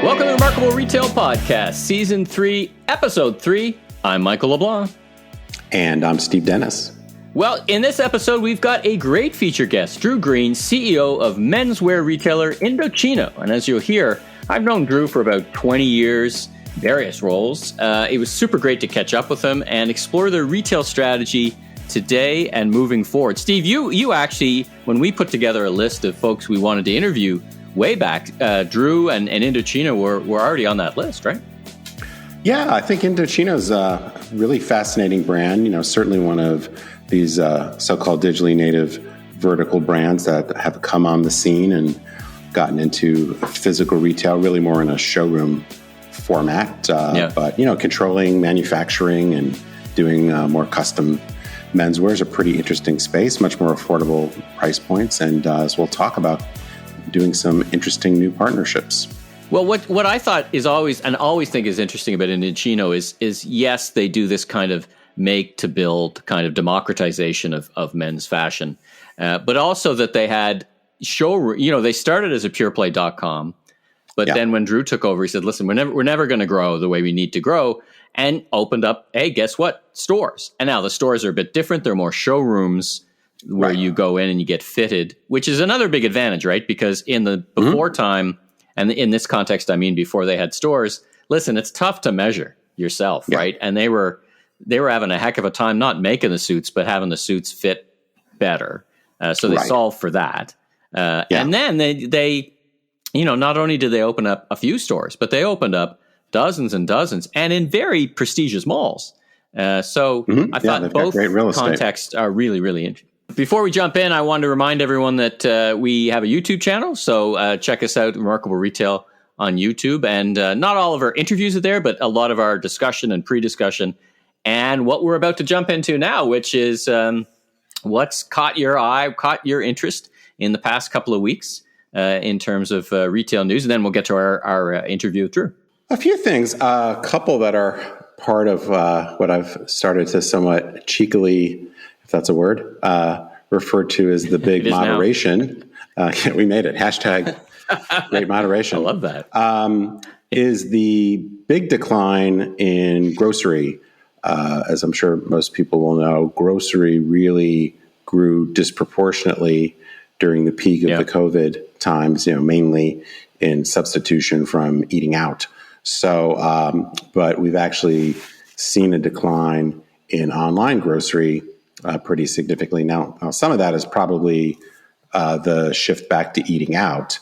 Welcome to the Remarkable Retail Podcast, Season 3, Episode 3. I'm Michael LeBlanc. And I'm Steve Dennis. Well, in this episode, we've got a great feature guest, Drew Green, CEO of menswear retailer INDOCHINO. And as you'll hear, I've known Drew for about 20 years, various roles. It was super great to catch up with him and explore their retail strategy today and moving forward. Steve, you actually, when we put together a list of folks we wanted to interview way back, Drew and INDOCHINO were already on that list, right? Yeah, I think INDOCHINO is a really fascinating brand. You know, certainly one of these so-called digitally native vertical brands that have come on the scene and gotten into physical retail, really more in a showroom format. But, you know, controlling manufacturing and doing more custom menswear is a pretty interesting space, much more affordable price points. And as we'll talk about, doing some interesting new partnerships. Well, what I thought is always think is interesting about INDOCHINO is yes, they do this kind of make to build kind of democratization of men's fashion, but also that they had showroom. You know, they started as a pureplay.com, but then when Drew took over, he said, "Listen, we're never going to grow the way we need to grow," and opened up. Hey, guess what? Stores. And now the stores are a bit different. They're more showrooms where you go in and you get fitted, which is another big advantage, right? Because in the before time, and in this context, I mean before they had stores. Listen, it's tough to measure yourself, right? And they were having a heck of a time not making the suits, but having the suits fit better. So they solved for that. And then they, you know, not only did they open up a few stores, but they opened up dozens and dozens, and in very prestigious malls. I thought both contexts are really, really interesting. Before we jump in, I wanted to remind everyone that we have a YouTube channel. So check us out, Remarkable Retail, on YouTube. And not all of our interviews are there, but a lot of our discussion and pre-discussion. And what we're about to jump into now, which is what's caught your eye, caught your interest in the past couple of weeks in terms of retail news. And then we'll get to our interview with Drew. A few things, a couple that are part of what I've started to somewhat cheekily, if that's a word, referred to as the big moderation. We made it. Hashtag great moderation. I love that. Is the big decline in grocery. As I'm sure most people will know, grocery really grew disproportionately during the peak of the COVID times, you know, mainly in substitution from eating out. So, but we've actually seen a decline in online grocery pretty significantly. Now, some of that is probably the shift back to eating out,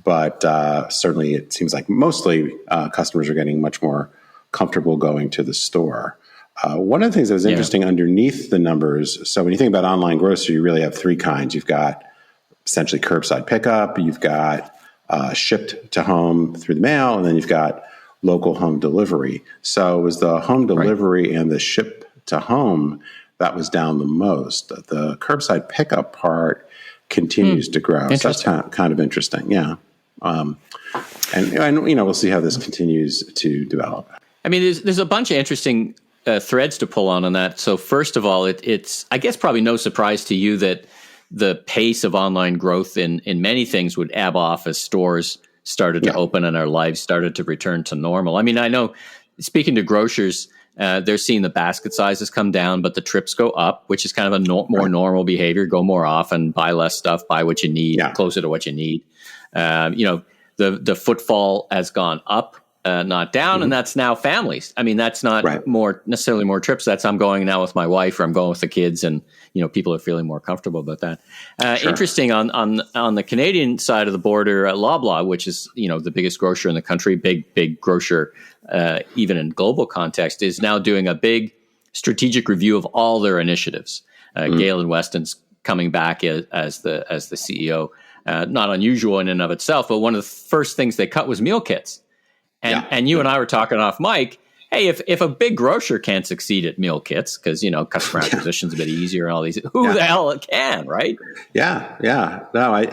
but certainly it seems like mostly customers are getting much more comfortable going to the store. One of the things that was interesting underneath the numbers, so when you think about online grocery, you really have three kinds. You've got essentially curbside pickup, you've got shipped to home through the mail, and then you've got local home delivery. So it was the home delivery and the ship to home that was down the most. The curbside pickup part continues to grow. So that's kind of interesting. Yeah. And you know, we'll see how this continues to develop. I mean, there's a bunch of interesting threads to pull on that. So first of all, it's, I guess, probably no surprise to you that the pace of online growth in many things would ebb off as stores started to open and our lives started to return to normal. I mean, I know, speaking to grocers, they're seeing the basket sizes come down, but the trips go up, which is kind of a more normal behavior. Go more often, buy less stuff, buy what you need, closer to what you need. You know, the footfall has gone up, not down, and that's now families. I mean, that's not necessarily more trips. That's I'm going now with my wife, or I'm going with the kids, and you know, people are feeling more comfortable about that. Interesting on the Canadian side of the border, Loblaw, which is, you know, the biggest grocer in the country, big grocer, even in global context, is now doing a big strategic review of all their initiatives. Galen Weston's coming back as the CEO. Not unusual in and of itself, but one of the first things they cut was meal kits. And you and I were talking off mic. Hey, if a big grocer can't succeed at meal kits because, you know, customer acquisition's a bit easier and all these, who the hell can, right? Yeah. No, I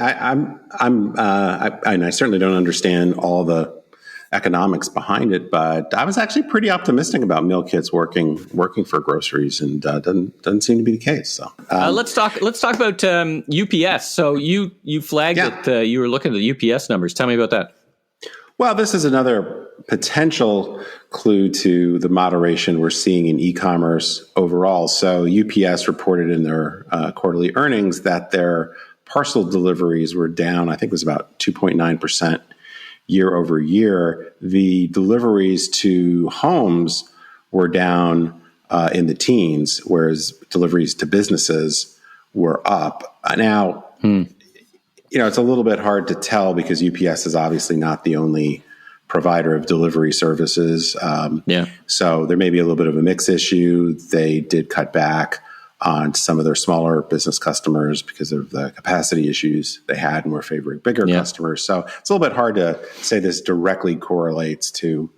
certainly don't understand all the economics behind it, but I was actually pretty optimistic about meal kits working for groceries, and doesn't seem to be the case. So let's talk about UPS. So you flagged that you were looking at the UPS numbers. Tell me about that. Well, this is another potential clue to the moderation we're seeing in e-commerce overall. So UPS reported in their quarterly earnings that their parcel deliveries were down, I think it was about 2.9% year over year. The deliveries to homes were down in the teens, whereas deliveries to businesses were up. Now, it's a little bit hard to tell because UPS is obviously not the only provider of delivery services. So there may be a little bit of a mix issue. They did cut back on some of their smaller business customers because of the capacity issues they had and were favoring bigger customers. So it's a little bit hard to say this directly correlates to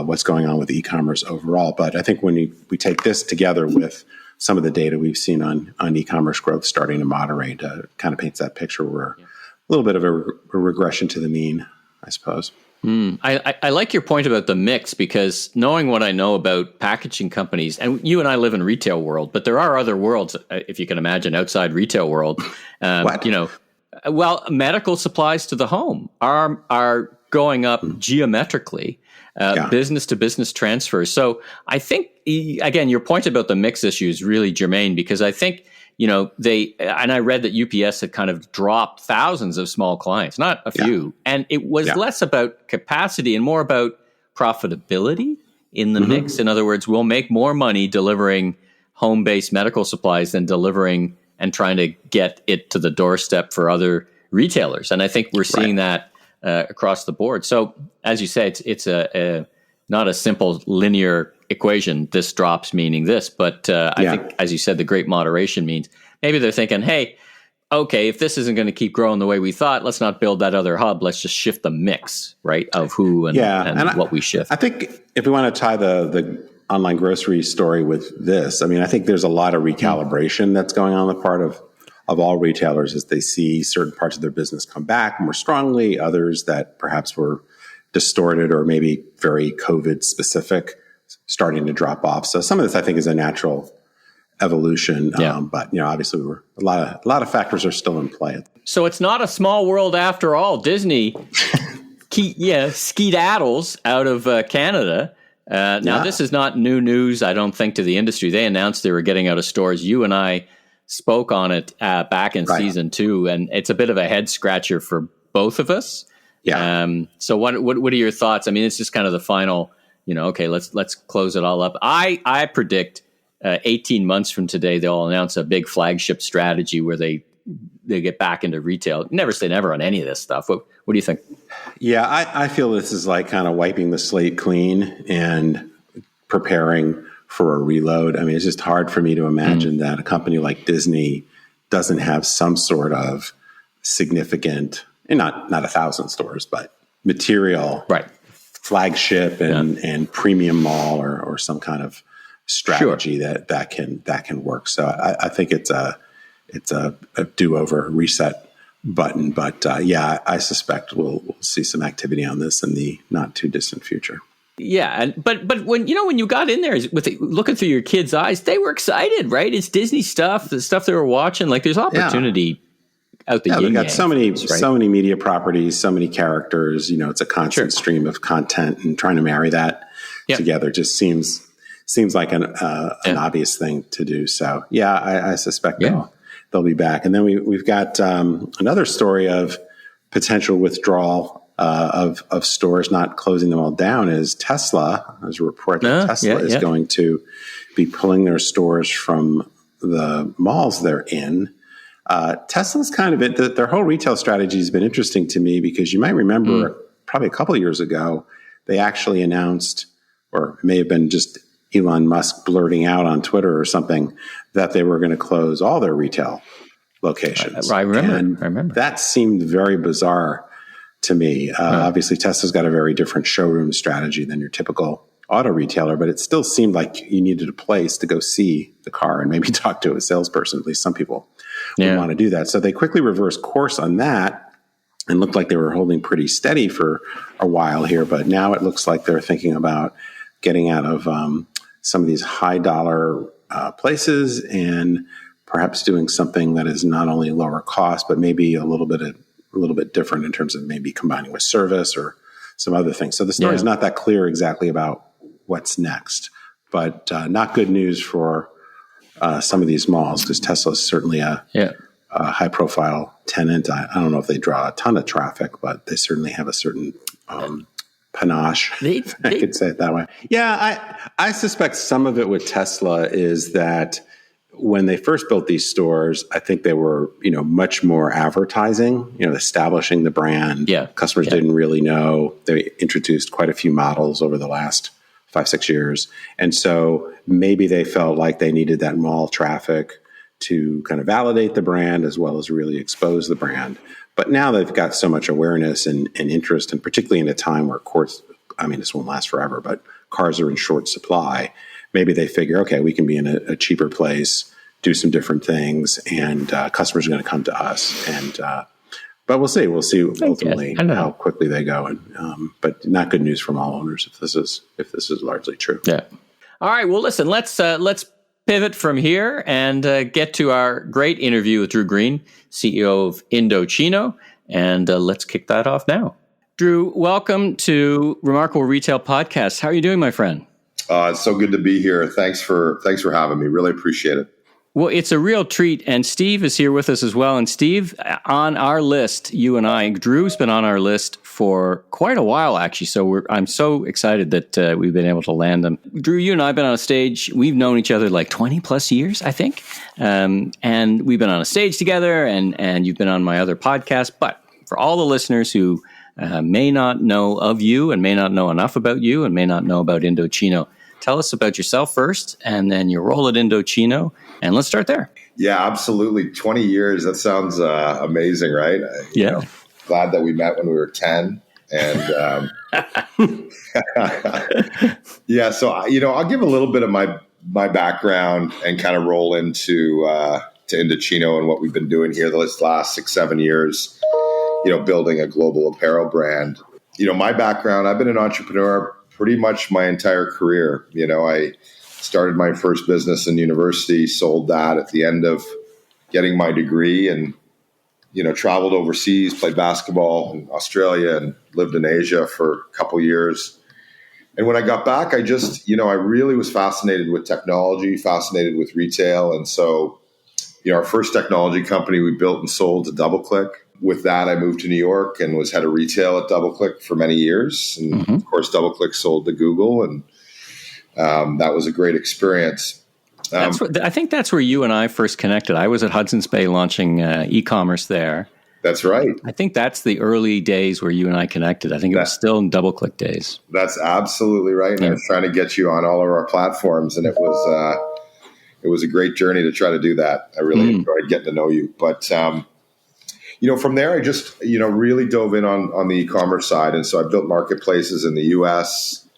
what's going on with e-commerce overall. But I think when we take this together with some of the data we've seen on e-commerce growth starting to moderate, kind of paints that picture where a little bit of a regression to the mean, I suppose. I like your point about the mix, because knowing what I know about packaging companies, and you and I live in retail world, but there are other worlds, if you can imagine, outside retail world. Medical supplies to the home are going up geometrically. Business to business transfers. So I think, again, your point about the mix issue is really germane, because I think, I read that UPS had kind of dropped thousands of small clients, not a few. And it was less about capacity and more about profitability in the mix. In other words, we'll make more money delivering home-based medical supplies than delivering and trying to get it to the doorstep for other retailers. And I think we're seeing that across the board. So as you say, it's not a simple linear equation. This drops meaning this, but I think, as you said, the great moderation means maybe they're thinking, hey, okay, if this isn't going to keep growing the way we thought, let's not build that other hub. Let's just shift the mix, right, of who and what we shift. I think if we want to tie the online grocery story with this, I mean, I think there's a lot of recalibration that's going on the part of all retailers as they see certain parts of their business come back more strongly, others that perhaps were distorted or maybe very COVID specific starting to drop off. So some of this, I think, is a natural evolution. But obviously, a lot of factors are still in play. So it's not a small world after all. Disney, skedaddles out of Canada. Now, this is not new news, I don't think, to the industry. They announced they were getting out of stores. You and I spoke on it back in season 2, and it's a bit of a head scratcher for both of us. So what are your thoughts? I mean, it's just kind of the final. Okay, let's close it all up. I predict 18 months from today, they'll announce a big flagship strategy where they get back into retail. Never say never on any of this stuff. What do you think? Yeah, I feel this is like kind of wiping the slate clean and preparing for a reload. I mean, it's just hard for me to imagine that a company like Disney doesn't have some sort of significant, and not 1,000 stores, but material flagship and premium mall or some kind of strategy that can work. So I think it's a do-over reset button, but I suspect we'll see some activity on this in the not too distant future. Yeah, but when you got in there looking through your kids' eyes, they were excited, right? It's Disney stuff, the stuff they were watching. Like there's opportunity out the we got so many media properties, so many characters. It's a constant stream of content, and trying to marry that together just seems like an obvious thing to do. So I suspect they'll be back. And then we've got another story of potential withdrawal of stores, not closing them all down, is Tesla. There's a report that Tesla is going to be pulling their stores from the malls they're in. Tesla's kind of their whole retail strategy has been interesting to me, because you might remember probably a couple of years ago, they actually announced, or it may have been just Elon Musk blurting out on Twitter or something, that they were going to close all their retail locations. I remember. That seemed very bizarre to me. Obviously, Tesla's got a very different showroom strategy than your typical auto retailer, but it still seemed like you needed a place to go see the car and maybe talk to a salesperson. At least some people would want to do that. So they quickly reversed course on that and looked like they were holding pretty steady for a while here. But now it looks like they're thinking about getting out of some of these high dollar places and perhaps doing something that is not only lower cost, but maybe a little bit different in terms of maybe combining with service or some other things. So the story is not that clear exactly about what's next, but not good news for some of these malls, because Tesla is certainly a high-profile tenant. I don't know if they draw a ton of traffic, but they certainly have a certain panache. I could say it that way. Yeah, I suspect some of it with Tesla is that when they first built these stores, I think they were, much more advertising, establishing the brand. Yeah. Customers didn't really know. They introduced quite a few models over the last 5-6 years. And so maybe they felt like they needed that mall traffic to kind of validate the brand as well as really expose the brand. But now they've got so much awareness and interest, and particularly in a time where this won't last forever, but cars are in short supply. Maybe they figure, okay, we can be in a cheaper place, do some different things, and customers are going to come to us. And but we'll see. We'll see ultimately how quickly they go. And but not good news for mall owners if this is largely true. Yeah. All right. Well, listen. Let's pivot from here and get to our great interview with Drew Green, CEO of INDOCHINO, and let's kick that off now. Drew, welcome to Remarkable Retail Podcast. How are you doing, my friend? It's so good to be here. Thanks for having me. Really appreciate it. Well, it's a real treat. And Steve is here with us as well. And Steve, on our list, you and I, Drew's been on our list for quite a while, actually. So I'm so excited that we've been able to land him. Drew, you and I have been on a stage. We've known each other like 20 plus years, I think. And we've been on a stage together, and you've been on my other podcast. But for all the listeners who may not know of you and may not know enough about you and may not know about INDOCHINO, tell us about yourself first and then your role at INDOCHINO, and let's start there. Yeah, absolutely. 20 years. That sounds amazing, right? Glad that we met when we were 10. And yeah, so, I'll give a little bit of my background and kind of roll into to INDOCHINO and what we've been doing here the last 6-7 years, building a global apparel brand. My background, I've been an entrepreneur pretty much my entire career. I started my first business in university, sold that at the end of getting my degree, and, traveled overseas, played basketball in Australia and lived in Asia for a couple years. And when I got back, I just, I really was fascinated with technology, fascinated with retail. And so, our first technology company we built and sold to DoubleClick. With that, I moved to New York and was head of retail at DoubleClick for many years. And of course, DoubleClick sold to Google, and that was a great experience. I think that's where you and I first connected. I was at Hudson's Bay launching e-commerce there. That's right. I think that's the early days where you and I connected. I think it was still in DoubleClick days. That's absolutely right. And I was trying to get you on all of our platforms, and it was a great journey to try to do that. I really enjoyed getting to know you. But from there, I just, really dove in on the e-commerce side. And so I built marketplaces in the US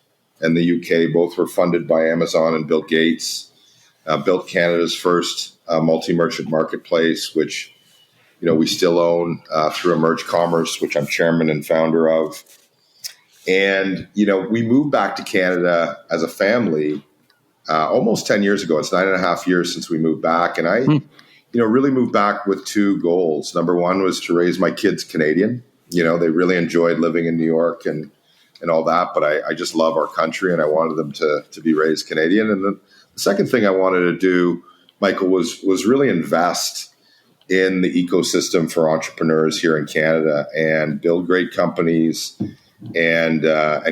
and the UK. Both were funded by Amazon and Bill Gates. Built Canada's first multi-merchant marketplace, which, we still own through Emerge Commerce, which I'm chairman and founder of. And, we moved back to Canada as a family almost 10 years ago. It's 9.5 years since we moved back. And I really moved back with two goals. Number one was to raise my kids Canadian. They really enjoyed living in New York and all that, but I just love our country, and I wanted them to be raised Canadian. And the second thing I wanted to do, Michael, was really invest in the ecosystem for entrepreneurs here in Canada and build great companies and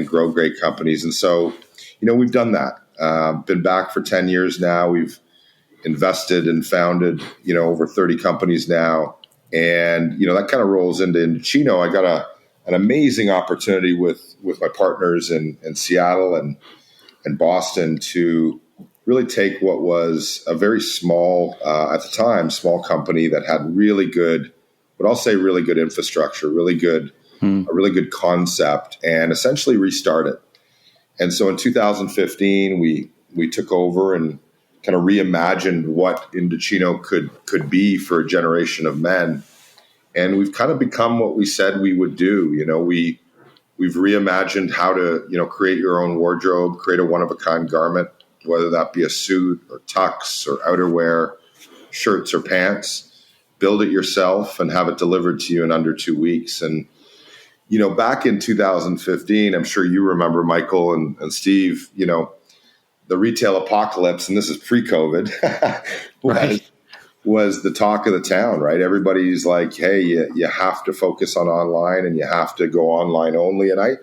grow great companies. And so, we've done that. Been back for 10 years now. We've invested and founded, over 30 companies now. And, that kind of rolls into INDOCHINO. I got an amazing opportunity with my partners in Seattle and Boston to really take what was a very small, at the time, small company that had really good, but I'll say really good infrastructure, a really good concept, and essentially restart it. And so in 2015, we took over and kind of reimagined what INDOCHINO could be for a generation of men. And we've kind of become what we said we would do. We've reimagined how to, create your own wardrobe, create a one-of-a-kind garment, whether that be a suit or tux or outerwear, shirts or pants. Build it yourself and have it delivered to you in under 2 weeks. And, back in 2015, I'm sure you remember, Michael and Steve, the retail apocalypse, and this is pre-COVID, Right. was the talk of the town, right? Everybody's like, hey, you have to focus on online and you have to go online only. And I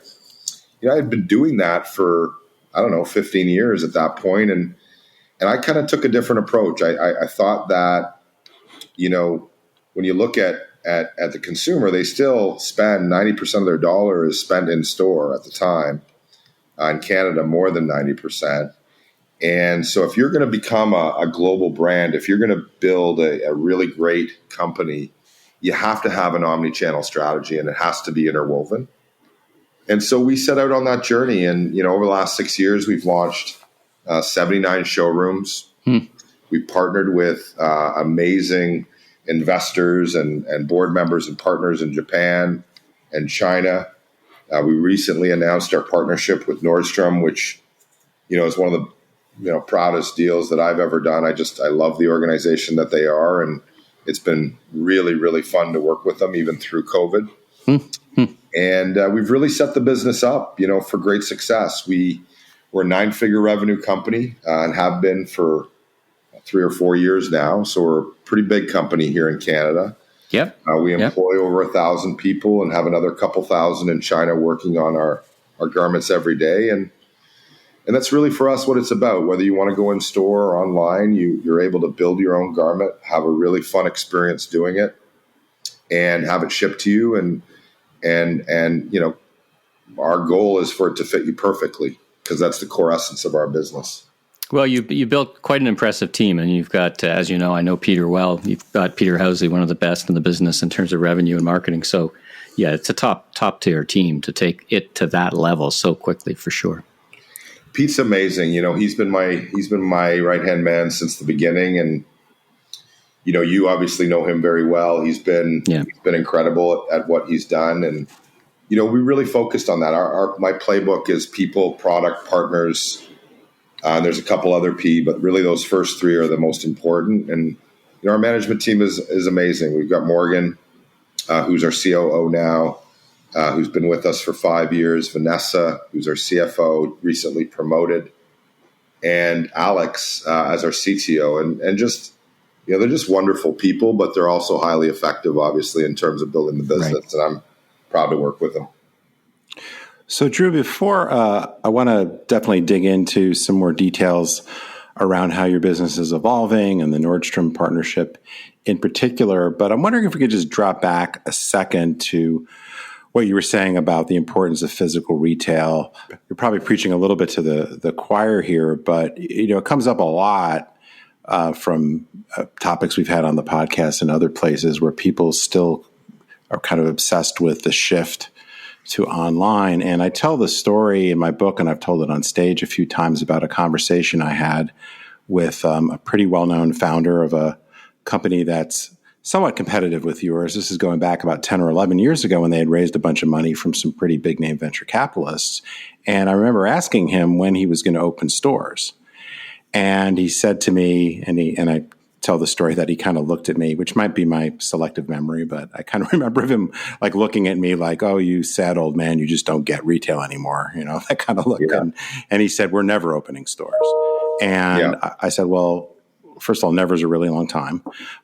had been doing that for, 15 years at that point. And I kind of took a different approach. I thought that, when you look at the consumer, they still spend 90% of their dollar is spent in store at the time. In Canada, more than 90%. And so if you're going to become a global brand, if you're going to build a really great company, you have to have an omni-channel strategy, and it has to be interwoven. And so we set out on that journey. And, over the last 6 years, we've launched 79 showrooms. We partnered with amazing investors and board members and partners in Japan and China. We recently announced our partnership with Nordstrom, which, is one of the proudest deals that I've ever done. I love the organization that they are, and it's been really, really fun to work with them even through COVID. And we've really set the business up, for great success. We're a 9-figure revenue company and have been for 3 or 4 years now. So we're a pretty big company here in Canada. Yep. We employ over 1,000 people and have another couple thousand in China working on our garments every day. And that's really for us what it's about. Whether you want to go in store or online, you're able to build your own garment, have a really fun experience doing it, and have it shipped to you. And our goal is for it to fit you perfectly, because that's the core essence of our business. Well, you built quite an impressive team, and you've got, as you know, I know Peter well. You've got Peter Housley, one of the best in the business in terms of revenue and marketing. So, yeah, it's a top tier team to take it to that level so quickly, for sure. Pete's amazing. He's been my right-hand man since the beginning. And, you obviously know him very well. He's been incredible at what he's done. And, we really focused on that. My playbook is people, product, partners. There's a couple other P, but really those first 3 are the most important. And, our management team is amazing. We've got Morgan, who's our COO now, who's been with us for 5 years, Vanessa, who's our CFO, recently promoted, and Alex as our CTO. And just, they're just wonderful people, but they're also highly effective, obviously, in terms of building the business. Right. And I'm proud to work with them. So, Drew, before I want to definitely dig into some more details around how your business is evolving and the Nordstrom partnership in particular, but I'm wondering if we could just drop back a second to what you were saying about the importance of physical retail. You're probably preaching a little bit to the choir here, but it comes up a lot from topics we've had on the podcast and other places where people still are kind of obsessed with the shift to online. And I tell the story in my book, and I've told it on stage a few times, about a conversation I had with a pretty well-known founder of a company that's somewhat competitive with yours. This is going back about 10 or 11 years ago when they had raised a bunch of money from some pretty big name venture capitalists. And I remember asking him when he was going to open stores. And he said to me, and I tell the story that he kind of looked at me, which might be my selective memory, but I kind of remember him like looking at me like, "Oh, you sad old man, you just don't get retail anymore." That kind of look. Yeah. And he said, "We're never opening stores." And I said, "Well, first of all, never is a really long time.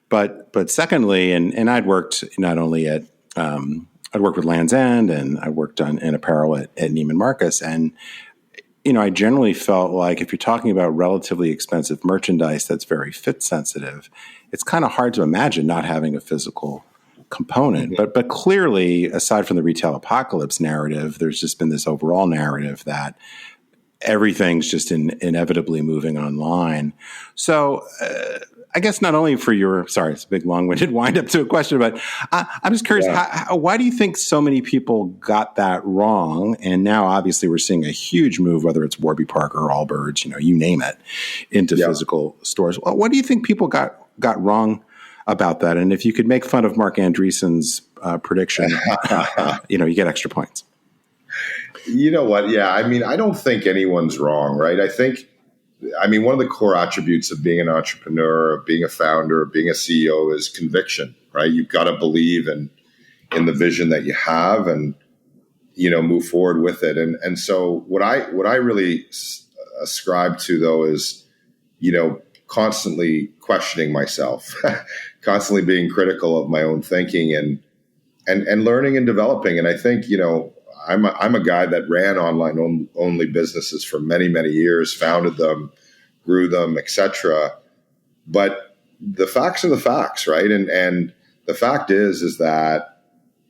But secondly, and I'd worked not only at, I'd worked with Land's End, and I worked in apparel at Neiman Marcus. And, I generally felt like if you're talking about relatively expensive merchandise that's very fit sensitive, it's kind of hard to imagine not having a physical component. Mm-hmm. But clearly, aside from the retail apocalypse narrative, there's just been this overall narrative that everything's just inevitably moving online. So I guess not only for sorry, it's a big long-winded wind up to a question, but I'm just curious, why do you think so many people got that wrong? And now obviously we're seeing a huge move, whether it's Warby Parker or Allbirds, you name it, into physical stores. What do you think people got wrong about that? And if you could make fun of Mark Andreessen's prediction, you get extra points. You know what? Yeah. I don't think anyone's wrong, right? One of the core attributes of being an entrepreneur, of being a founder, of being a CEO is conviction, right? You've got to believe in the vision that you have. And move forward with it. And so what I really ascribe to, though, is, constantly questioning myself, constantly being critical of my own thinking and learning and developing. And I think, I'm a guy that ran online only businesses for many, many years, founded them, grew them, etc. But the facts are the facts, right? And the fact is that,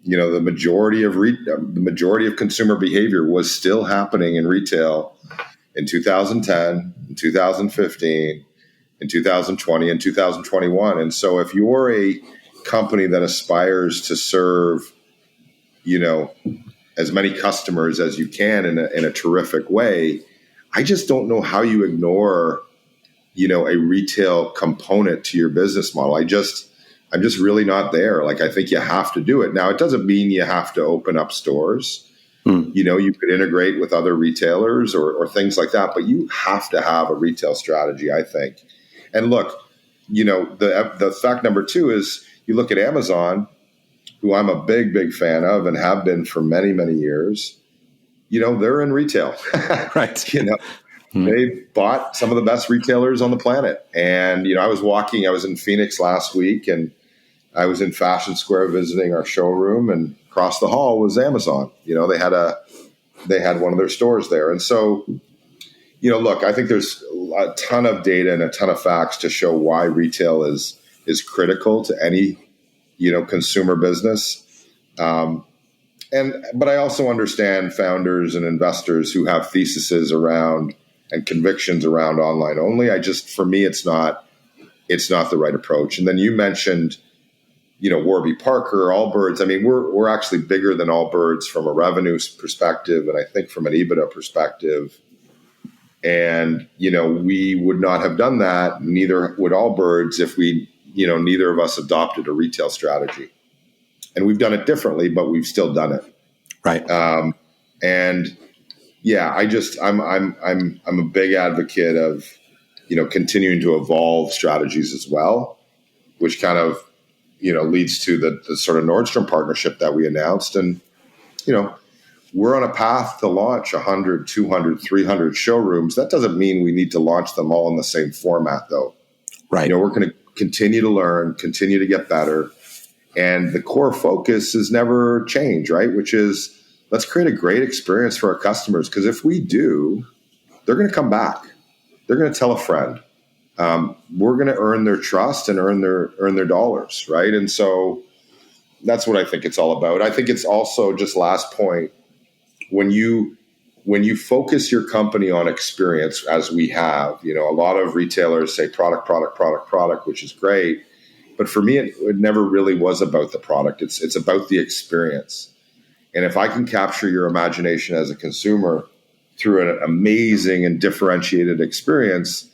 the majority of consumer behavior was still happening in retail in 2010, in 2015, in 2020, and 2021. And so if you're a company that aspires to serve, as many customers as you can in a terrific way, I just don't know how you ignore, a retail component to your business model. I'm just really not there. Like, I think you have to do it. Now, it doesn't mean you have to open up stores. You could integrate with other retailers or things like that, but you have to have a retail strategy, I think. And look, the fact number two is you look at Amazon, who I'm a big, big fan of and have been for many, many years. They're in retail, right? They bought some of the best retailers on the planet. And, I was in Phoenix last week, and I was in Fashion Square visiting our showroom, and across the hall was Amazon. They had one of their stores there. And so, look, I think there's a ton of data and a ton of facts to show why retail is critical to any, consumer business. But I also understand founders and investors who have theses around and convictions around online only. For me, it's not the right approach. And then you mentioned, Warby Parker, Allbirds. I mean, we're actually bigger than Allbirds from a revenue perspective, and I think from an EBITDA perspective. And, we would not have done that. Neither would Allbirds if neither of us adopted a retail strategy. And we've done it differently, but we've still done it. Right. And yeah, I'm a big advocate of, continuing to evolve strategies as well, which kind of, leads to the sort of Nordstrom partnership that we announced. And, we're on a path to launch 100, 200, 300 showrooms. That doesn't mean we need to launch them all in the same format, though. Right. We're going to continue to learn, continue to get better. And the core focus has never changed, right? Which is, let's create a great experience for our customers. Because if we do, they're going to come back. They're going to tell a friend. We're going to earn their trust and earn their dollars, right? And so that's what I think it's all about. I think it's also, just last point, when you focus your company on experience, as we have, a lot of retailers say product, which is great. But for me, it never really was about the product. It's about the experience. And if I can capture your imagination as a consumer through an amazing and differentiated experience,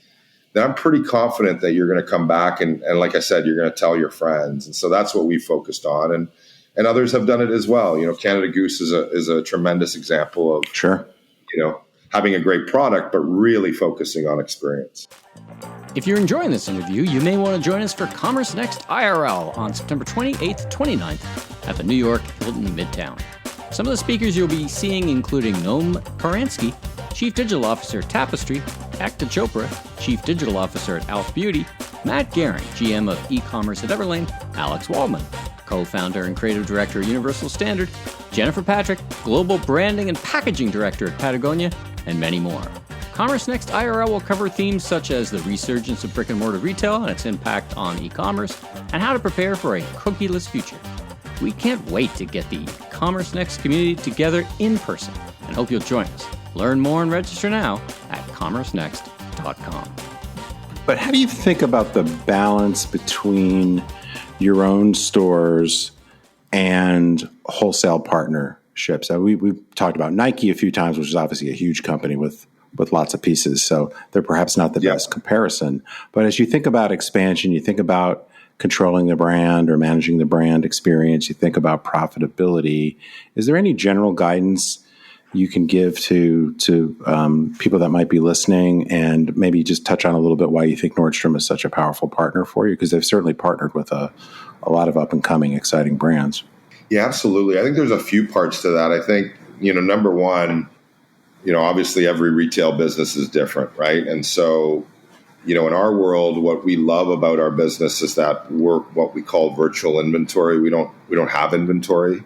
then I'm pretty confident that you're going to come back and like I said, you're going to tell your friends. And so that's what we focused on. And others have done it as well. Canada Goose is a tremendous example of, sure, having a great product, but really focusing on experience. If you're enjoying this interview, you may want to join us for Commerce Next IRL on September 28th, 29th at the New York Hilton Midtown. Some of the speakers you'll be seeing including Noam Karansky, Chief Digital Officer at Tapestry, Ekta Chopra, Chief Digital Officer at Alf Beauty, Matt Gehring, GM of e-commerce at Everlane, Alex Waldman, co-founder and creative director at Universal Standard, Jennifer Patrick, Global Branding and Packaging Director at Patagonia, and many more. Commerce Next IRL will cover themes such as the resurgence of brick-and-mortar retail and its impact on e-commerce, and how to prepare for a cookieless future. We can't wait to get the Commerce Next community together in person, and hope you'll join us. Learn more and register now at commercenext.com. But how do you think about the balance between your own stores and wholesale partnerships? We've talked about Nike a few times, which is obviously a huge company with lots of pieces, so they're perhaps not the best comparison. But as you think about expansion, you think about controlling the brand or managing the brand experience, you think about profitability. Is there any general guidance you can give to people that might be listening, and maybe just touch on a little bit why you think Nordstrom is such a powerful partner for you? Because they've certainly partnered with a lot of up-and-coming, exciting brands. Yeah, absolutely. I think there's a few parts to that. I think number one, obviously every retail business is different, right? And so, in our world, what we love about our business is that we're what we call virtual inventory. We don't have inventory.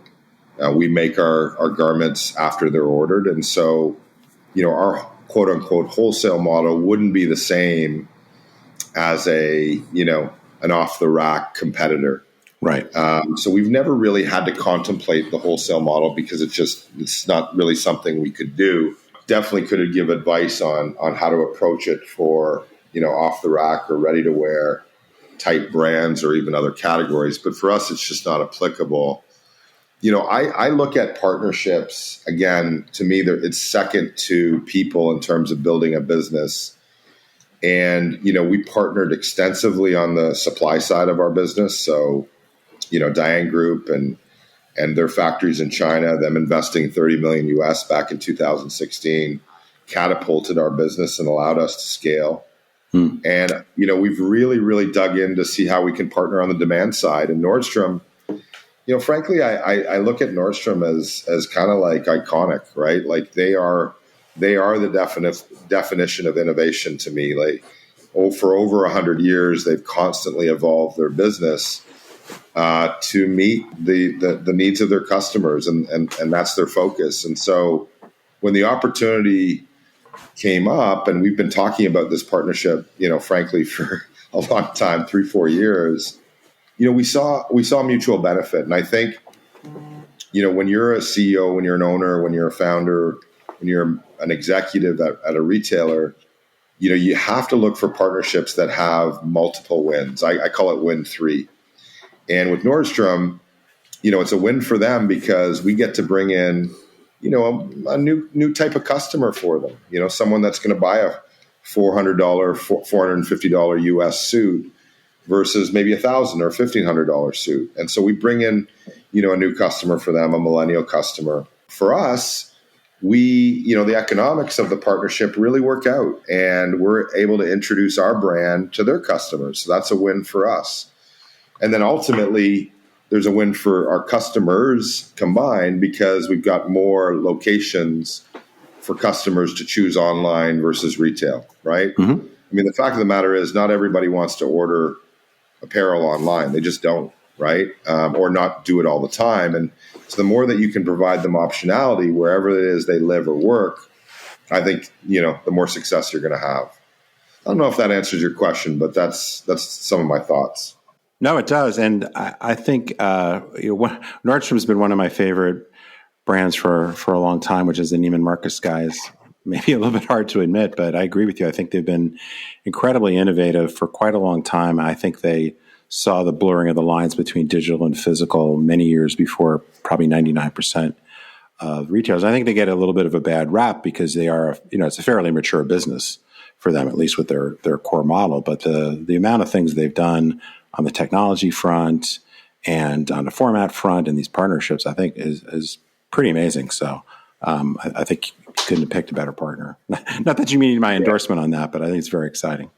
We make our garments after they're ordered. And so, our quote unquote wholesale model wouldn't be the same as an off the rack competitor. Right. So we've never really had to contemplate the wholesale model because it's not really something we could do. Definitely could give advice on how to approach it for, off the rack or ready to wear type brands or even other categories. But for us, it's just not applicable. I look at partnerships, again, to me, it's second to people in terms of building a business. And, we partnered extensively on the supply side of our business. So, Dayang Group and their factories in China, them investing $30 million US back in 2016, catapulted our business and allowed us to scale. And, we've really, really dug in to see how we can partner on the demand side. And Nordstrom, frankly, I look at Nordstrom as kind of like iconic, right? Like they are the definition of innovation to me. Like, for over 100 years, they've constantly evolved their business to meet the needs of their customers, and that's their focus. And so when the opportunity came up, and we've been talking about this partnership, frankly, for a long time, 3-4 years, we saw mutual benefit. And I think, when you're a CEO, when you're an owner, when you're a founder, when you're an executive at a retailer, you have to look for partnerships that have multiple wins. I call it win 3. And with Nordstrom, it's a win for them because we get to bring in, a new type of customer for them. Someone that's going to buy a $400, $450 US suit versus maybe $1,000 or $1,500 suit. And so we bring in, a new customer for them, a millennial customer. For us, the economics of the partnership really work out, and we're able to introduce our brand to their customers. So that's a win for us. And then ultimately, there's a win for our customers combined because we've got more locations for customers to choose online versus retail, right? Mm-hmm. I mean, the fact of the matter is not everybody wants to order apparel online. They just don't, right? Or not do it all the time. And so the more that you can provide them optionality wherever it is they live or work, I think, the more success you're going to have. I don't know if that answers your question, but that's some of my thoughts. No, it does. And I think Nordstrom's been one of my favorite brands for a long time, which is the Neiman Marcus guys. Maybe a little bit hard to admit, but I agree with you. I think they've been incredibly innovative for quite a long time. I think they saw the blurring of the lines between digital and physical many years before probably 99% of retailers. I think they get a little bit of a bad rap because they are, it's a fairly mature business for them, at least with their core model. But the amount of things they've done on the technology front and on the format front and these partnerships, I think is pretty amazing. So I think you couldn't have picked a better partner. Not that you need my endorsement on that, but I think it's very exciting.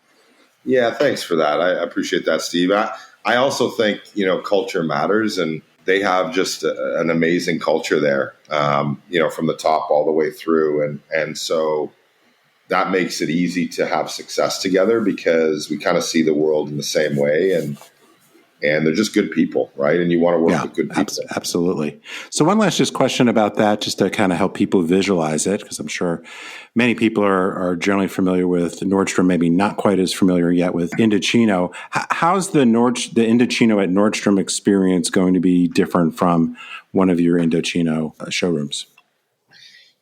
Yeah, thanks for that. I appreciate that, Steve. I also think, culture matters, and they have just an amazing culture there, from the top all the way through. And so that makes it easy to have success together because we kind of see the world in the same way, and they're just good people, right? And you want to work with good people. Absolutely. So one last just question about that, just to kind of help people visualize it, because I'm sure many people are generally familiar with Nordstrom, maybe not quite as familiar yet with INDOCHINO. How's the INDOCHINO at Nordstrom experience going to be different from one of your INDOCHINO showrooms?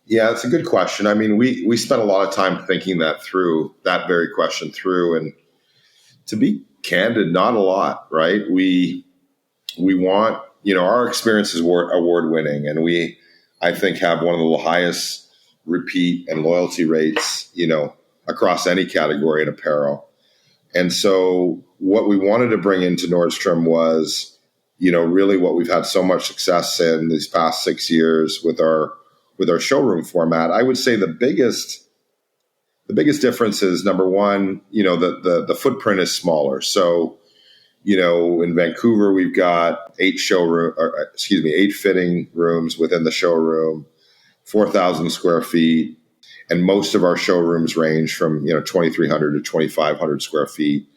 Yeah, it's a good question. I mean, we spent a lot of time thinking that very question through, and to be candid, not a lot, right? We want, our experience is award winning, and we, I think, have one of the highest repeat and loyalty rates, across any category in apparel. And so what we wanted to bring into Nordstrom was, really what we've had so much success in these past 6 years with our showroom format. I would say the biggest difference is, number one, the footprint is smaller. So, in Vancouver, we've got 8 fitting rooms within the showroom, 4,000 square feet. And most of our showrooms range from, 2,300 to 2,500 square feet.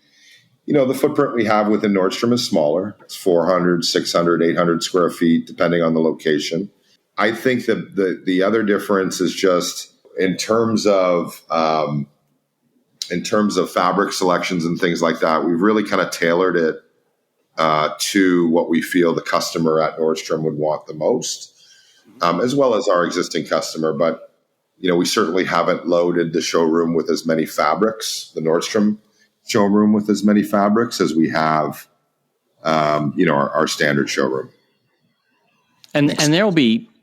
The footprint we have within Nordstrom is smaller. It's 400, 600, 800 square feet, depending on the location. I think that the other difference is just in terms of fabric selections and things like that, we've really kind of tailored it to what we feel the customer at Nordstrom would want the most, as well as our existing customer. But, we certainly haven't loaded the showroom with as many fabrics, the Nordstrom showroom with as many fabrics as we have, our standard showroom. And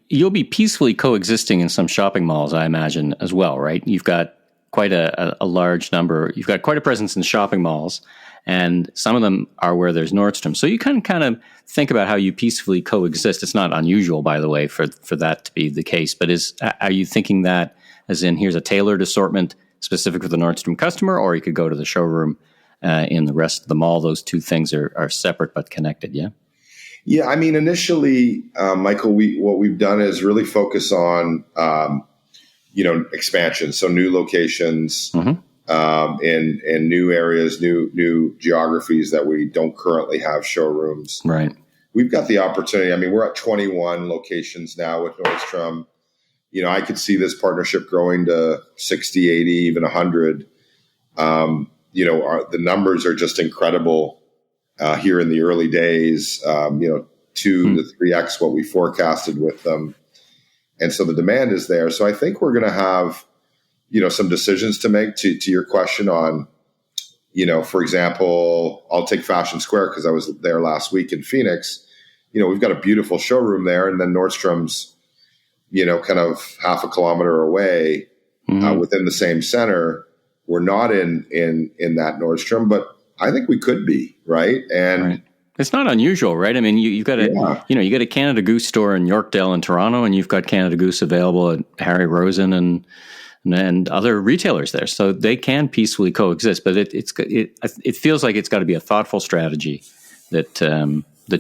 you'll be peacefully coexisting in some shopping malls, I imagine, as well, right? You've got quite a large number. You've got quite a presence in shopping malls, and some of them are where there's Nordstrom. So you can kind of think about how you peacefully coexist. It's not unusual, by the way, for that to be the case. But are you thinking that as in here's a tailored assortment specific for the Nordstrom customer, or you could go to the showroom in the rest of the mall? Those two things are separate but connected, yeah? Yeah, I mean, initially, Michael, what we've done is really focus on, expansion. So new locations, in new areas, new geographies that we don't currently have showrooms. Right. We've got the opportunity. I mean, we're at 21 locations now with Nordstrom. I could see this partnership growing to 60, 80, even 100. The numbers are just incredible here in the early days, 2 to 3x what we forecasted with them. And so the demand is there. So I think we're going to have, some decisions to make to your question on, for example, I'll take Fashion Square because I was there last week in Phoenix. We've got a beautiful showroom there, and then Nordstrom's, kind of half a kilometer away within the same center. We're not in that Nordstrom, but I think we could be, right? And right. It's not unusual, right? I mean, you've got you got a Canada Goose store in Yorkdale and Toronto, and you've got Canada Goose available at Harry Rosen and other retailers there, so they can peacefully coexist. But it feels like it's got to be a thoughtful strategy that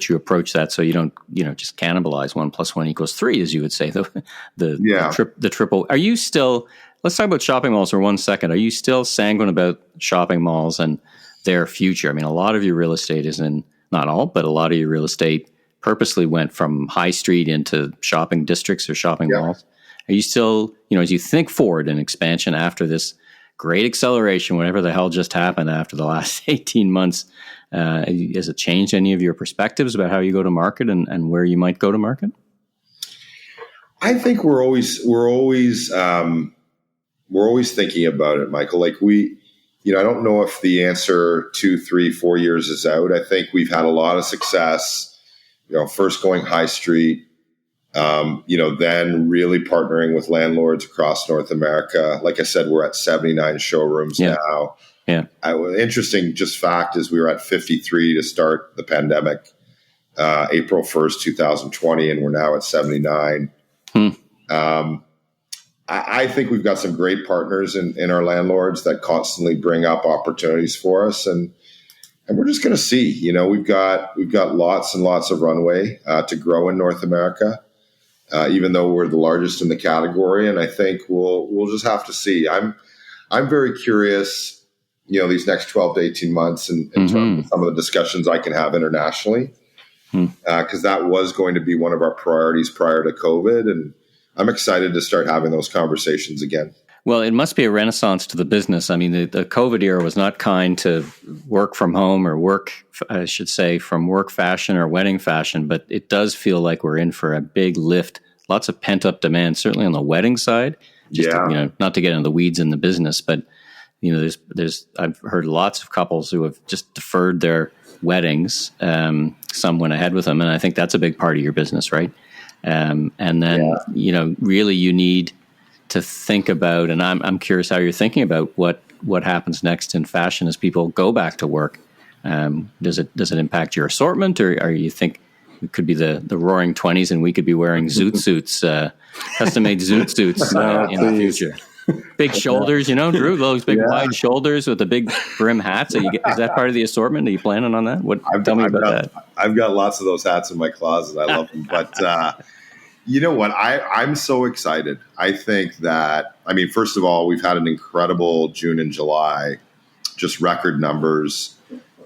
you approach that, so you don't just cannibalize 1 + 1 = 3, as you would say. The triple. Are you still? Let's talk about shopping malls for 1 second. Are you still sanguine about shopping malls and their future? I mean, a lot of your real estate is in. Not all, but a lot of your real estate purposely went from high street into shopping districts or shopping malls. Are you still, as you think forward in expansion after this great acceleration, whatever the hell just happened after the last 18 months, has it changed any of your perspectives about how you go to market and where you might go to market? I think we're always thinking about it, Michael. Like I don't know if the answer 2, 3, 4 years is out. I think we've had a lot of success, first going high street, then really partnering with landlords across North America. Like I said, we're at 79 showrooms now. Yeah. Interesting just fact is we were at 53 to start the pandemic, April 1st, 2020, and we're now at 79. I think we've got some great partners in our landlords that constantly bring up opportunities for us, and we're just going to see. We've got lots and lots of runway to grow in North America, even though we're the largest in the category. And I think we'll just have to see. I'm very curious, these next 12 to 18 months, in terms of some of the discussions I can have internationally, because that was going to be one of our priorities prior to COVID, and I'm excited to start having those conversations again. Well, it must be a renaissance to the business. I mean, the COVID era was not kind to work from home or work, I should say, from work fashion or wedding fashion, but it does feel like we're in for a big lift. Lots of pent-up demand, certainly on the wedding side. Just to, not to get into the weeds in the business, but there's I've heard lots of couples who have just deferred their weddings. Some went ahead with them, and I think that's a big part of your business, right? And then, really you need to think about, and I'm curious how you're thinking about what happens next in fashion as people go back to work. Does it impact your assortment, or you think it could be the roaring 20s and we could be wearing zoot suits, custom-made zoot suits in the future? Big shoulders, Drew, those big wide shoulders with the big brim hats. Is that part of the assortment? Are you planning on that? Tell me about that. I've got lots of those hats in my closet. I love them. But, You know what? I'm so excited. I think that, I mean, first of all, we've had an incredible June and July, just record numbers.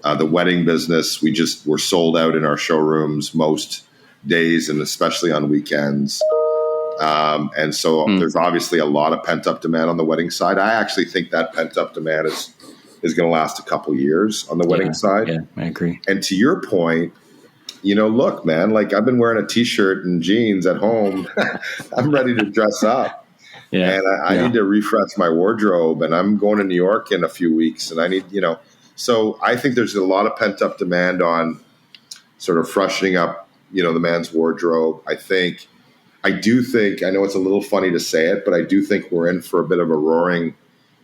The wedding business, we're sold out in our showrooms most days and especially on weekends. And so there's obviously a lot of pent up demand on the wedding side. I actually think that pent up demand is going to last a couple years on the wedding side. Yeah, I agree. And to your point, look, man, like I've been wearing a t-shirt and jeans at home. I'm ready to dress up. Yeah. And I need to refresh my wardrobe, and I'm going to New York in a few weeks, and I need, so I think there's a lot of pent up demand on sort of freshening up, the man's wardrobe. I do think, I know it's a little funny to say it, but I do think we're in for a bit of a roaring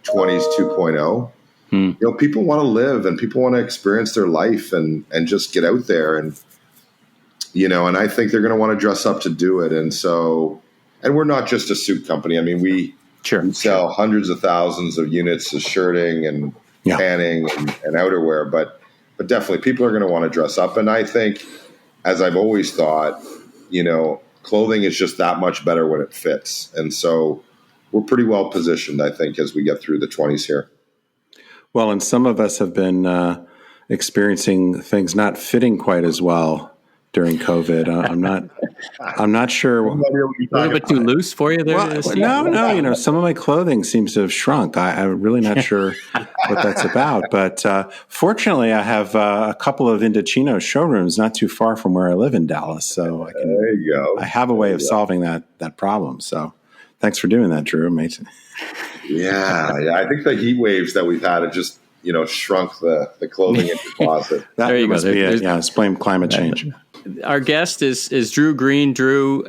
20s 2.0. People want to live and people want to experience their life and just get out there and I think they're going to want to dress up to do it. And so, and we're not just a suit company. I mean, we sell hundreds of thousands of units of shirting and tanning and outerwear, but definitely people are going to want to dress up. And I think, as I've always thought, clothing is just that much better when it fits. And so we're pretty well positioned, I think, as we get through the 20s here. Well, and some of us have been experiencing things not fitting quite as well during COVID. I'm not sure. A little bit too loose for you there? Well, no. Some of my clothing seems to have shrunk. I'm really not sure what that's about. But fortunately, I have a couple of INDOCHINO showrooms not too far from where I live in Dallas. So there you go. I have a way of solving that problem. So thanks for doing that, Drew. Amazing. Yeah. I think the heat waves that we've had have just shrunk the clothing in the closet. There you go. It's blame climate change. Our guest is Drew Green. Drew,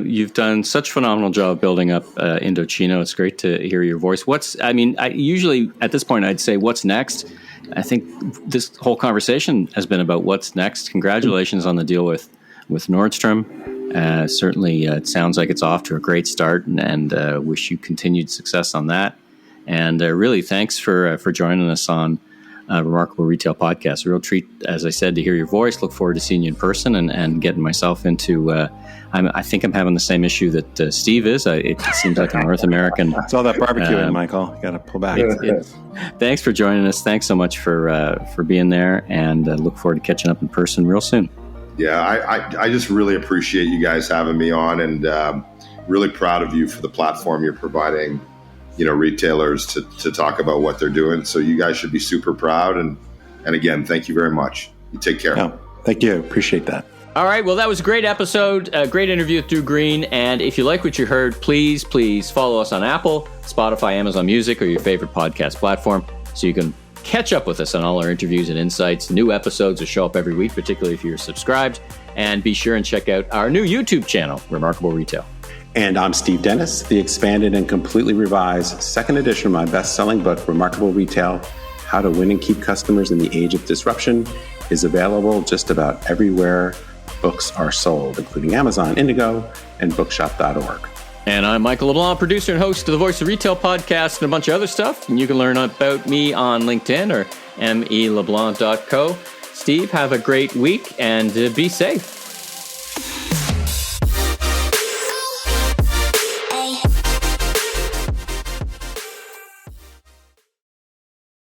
you've done such a phenomenal job building up INDOCHINO. It's great to hear your voice. I usually at this point I'd say what's next. I think this whole conversation has been about what's next. Congratulations on the deal with Nordstrom. Certainly, it sounds like it's off to a great start, and wish you continued success on that. And really, thanks for joining us on Remarkable Retail Podcast. A real treat, as I said, to hear your voice. Look forward to seeing you in person and getting myself into. I think I'm having the same issue that Steve is. It seems like a North American. It's all that barbecue, Michael. You got to pull back. Thanks for joining us. Thanks so much for being there, and look forward to catching up in person real soon. Yeah, I just really appreciate you guys having me on, and really proud of you for the platform you're providing, retailers to talk about what they're doing. So you guys should be super proud. And again, thank you very much. You take care. Oh, thank you. Appreciate that. All right. Well, that was a great episode, a great interview with Drew Green. And if you like what you heard, please follow us on Apple, Spotify, Amazon Music, or your favorite podcast platform so you can catch up with us on all our interviews and insights. New episodes will show up every week, particularly if you're subscribed. And be sure and check out our new YouTube channel, Remarkable Retail. And I'm Steve Dennis. The expanded and completely revised second edition of my best-selling book, Remarkable Retail, How to Win and Keep Customers in the Age of Disruption, is available just about everywhere books are sold, including Amazon, Indigo, and bookshop.org. And I'm Michael LeBlanc, producer and host of the Voice of Retail podcast and a bunch of other stuff. And you can learn about me on LinkedIn or meleblanc.co. Steve, have a great week and be safe.